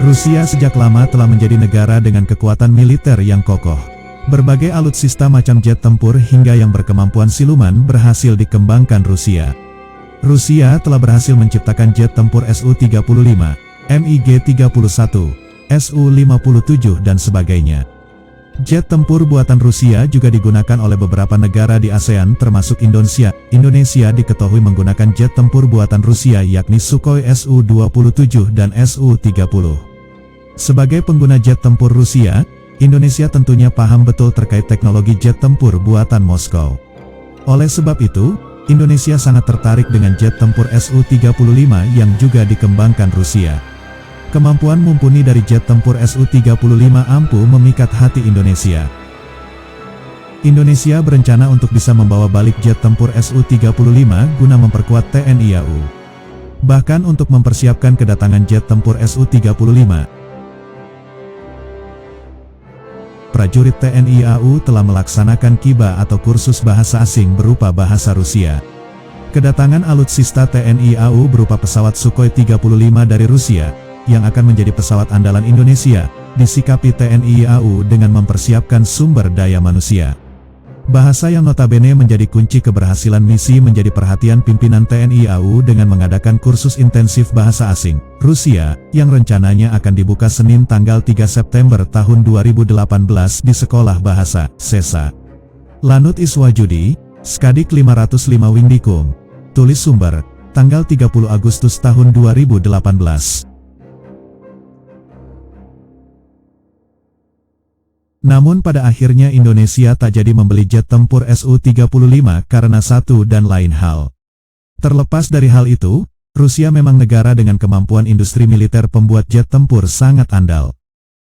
Rusia sejak lama telah menjadi negara dengan kekuatan militer yang kokoh. Berbagai alutsista macam jet tempur hingga yang berkemampuan siluman berhasil dikembangkan Rusia. Rusia telah berhasil menciptakan jet tempur Su-35, MiG-31, Su-57 dan sebagainya. Jet tempur buatan Rusia juga digunakan oleh beberapa negara di ASEAN termasuk Indonesia. Indonesia diketahui menggunakan jet tempur buatan Rusia yakni Sukhoi Su-27 dan Su-30. Sebagai pengguna jet tempur Rusia, Indonesia tentunya paham betul terkait teknologi jet tempur buatan Moskow. Oleh sebab itu, Indonesia sangat tertarik dengan jet tempur Su-35 yang juga dikembangkan Rusia. Kemampuan mumpuni dari jet tempur Su-35 ampuh memikat hati Indonesia. Indonesia berencana untuk bisa membawa balik jet tempur Su-35 guna memperkuat TNI AU. Bahkan untuk mempersiapkan kedatangan jet tempur Su-35, prajurit TNI AU telah melaksanakan KIBA atau kursus bahasa asing berupa bahasa Rusia. Kedatangan alutsista TNI AU berupa pesawat Sukhoi 35 dari Rusia, yang akan menjadi pesawat andalan Indonesia, disikapi TNI AU dengan mempersiapkan sumber daya manusia. Bahasa yang notabene menjadi kunci keberhasilan misi menjadi perhatian pimpinan TNI AU dengan mengadakan kursus intensif bahasa asing Rusia, yang rencananya akan dibuka Senin tanggal 3 September tahun 2018 di Sekolah Bahasa, SESA. Lanut Iswajudi, Skadik 505 Windikum. Tulis sumber, tanggal 30 Agustus tahun 2018. Namun pada akhirnya Indonesia tak jadi membeli jet tempur Su-35 karena satu dan lain hal. Terlepas dari hal itu, Rusia memang negara dengan kemampuan industri militer pembuat jet tempur sangat andal.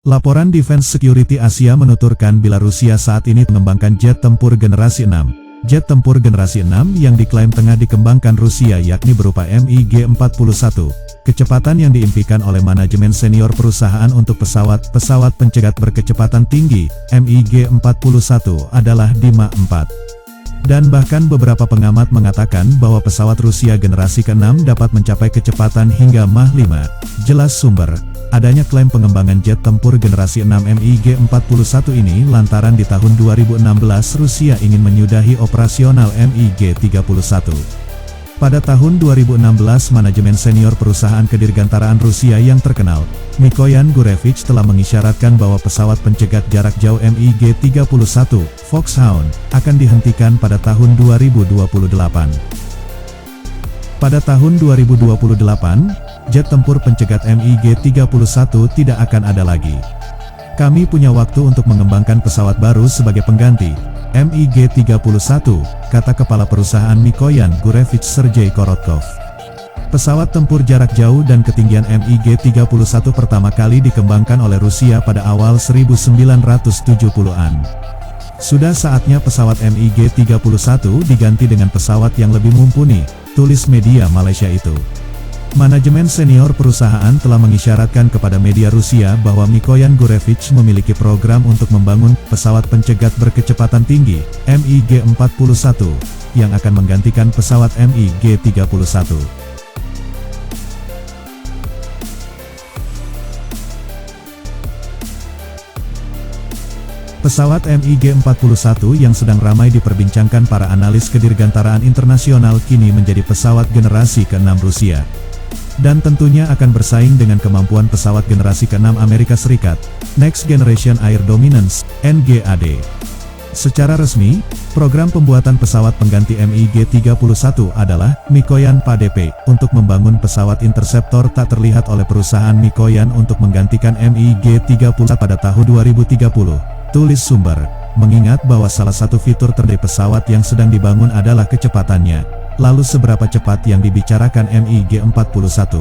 Laporan Defense Security Asia menuturkan bila Rusia saat ini mengembangkan jet tempur generasi 6. Jet tempur generasi 6 yang diklaim tengah dikembangkan Rusia yakni berupa MiG-41. Kecepatan yang diimpikan oleh manajemen senior perusahaan untuk pesawat pencegat berkecepatan tinggi, MiG-41 adalah di Mach 4. Dan bahkan beberapa pengamat mengatakan bahwa pesawat Rusia generasi ke-6 dapat mencapai kecepatan hingga Mach 5. Jelas sumber, adanya klaim pengembangan jet tempur generasi 6 MiG-41 ini lantaran di tahun 2016 Rusia ingin menyudahi operasional MiG-31. Pada tahun 2016 manajemen senior perusahaan kedirgantaraan Rusia yang terkenal, Mikoyan Gurevich telah mengisyaratkan bahwa pesawat pencegat jarak jauh MiG-31, Foxhound, akan dihentikan pada tahun 2028. Pada tahun 2028, jet tempur pencegat MiG-31 tidak akan ada lagi. Kami punya waktu untuk mengembangkan pesawat baru sebagai pengganti MiG-31, kata kepala perusahaan Mikoyan Gurevich Sergei Korotkov. Pesawat tempur jarak jauh dan ketinggian MiG-31 pertama kali dikembangkan oleh Rusia pada awal 1970-an. Sudah saatnya pesawat MiG-31 diganti dengan pesawat yang lebih mumpuni, tulis media Malaysia itu. Manajemen senior perusahaan telah mengisyaratkan kepada media Rusia bahwa Mikoyan Gurevich memiliki program untuk membangun pesawat pencegat berkecepatan tinggi, MiG-41, yang akan menggantikan pesawat MiG-31. Pesawat MiG-41 yang sedang ramai diperbincangkan para analis kedirgantaraan internasional kini menjadi pesawat generasi ke-6 Rusia. Dan tentunya akan bersaing dengan kemampuan pesawat generasi ke-6 Amerika Serikat, Next Generation Air Dominance, NGAD. Secara resmi, program pembuatan pesawat pengganti MiG-31 adalah Mikoyan PADP, untuk membangun pesawat interceptor tak terlihat oleh perusahaan Mikoyan untuk menggantikan MiG-31 pada tahun 2030, tulis sumber, mengingat bahwa salah satu fitur terbaik pesawat yang sedang dibangun adalah kecepatannya. Lalu seberapa cepat yang dibicarakan MiG-41?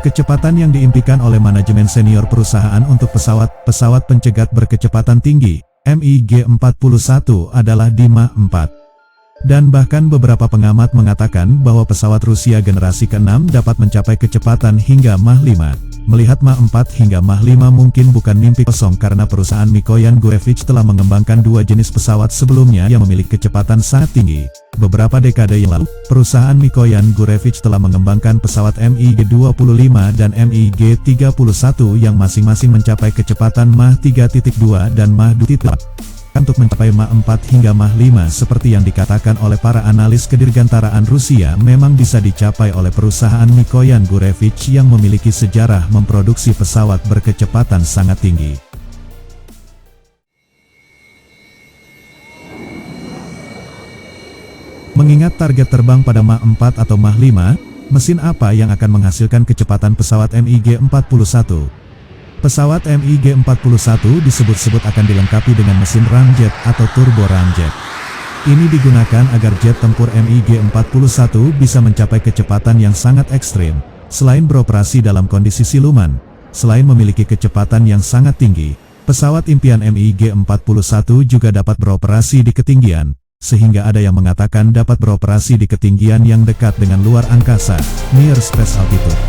Kecepatan yang diimpikan oleh manajemen senior perusahaan untuk pesawat pencegat berkecepatan tinggi, MiG-41 adalah di Mach 4. Dan bahkan beberapa pengamat mengatakan bahwa pesawat Rusia generasi ke-6 dapat mencapai kecepatan hingga Mach 5. Melihat Mach 4 hingga Mach 5 mungkin bukan mimpi kosong karena perusahaan Mikoyan Gurevich telah mengembangkan dua jenis pesawat sebelumnya yang memiliki kecepatan sangat tinggi. Beberapa dekade yang lalu, perusahaan Mikoyan Gurevich telah mengembangkan pesawat MiG-25 dan MiG-31 yang masing-masing mencapai kecepatan Mach 3.2 dan Mach 2.8. Untuk mencapai Mach 4 hingga Mach 5 seperti yang dikatakan oleh para analis kedirgantaraan Rusia memang bisa dicapai oleh perusahaan Mikoyan Gurevich yang memiliki sejarah memproduksi pesawat berkecepatan sangat tinggi. Mengingat target terbang pada Mach 4 atau Mach 5, mesin apa yang akan menghasilkan kecepatan pesawat MiG-41? Pesawat MiG-41 disebut-sebut akan dilengkapi dengan mesin ramjet atau turbo ramjet. Ini digunakan agar jet tempur MiG-41 bisa mencapai kecepatan yang sangat ekstrim. Selain beroperasi dalam kondisi siluman, selain memiliki kecepatan yang sangat tinggi, pesawat impian MiG-41 juga dapat beroperasi di ketinggian, sehingga ada yang mengatakan dapat beroperasi di ketinggian yang dekat dengan luar angkasa, near space altitude.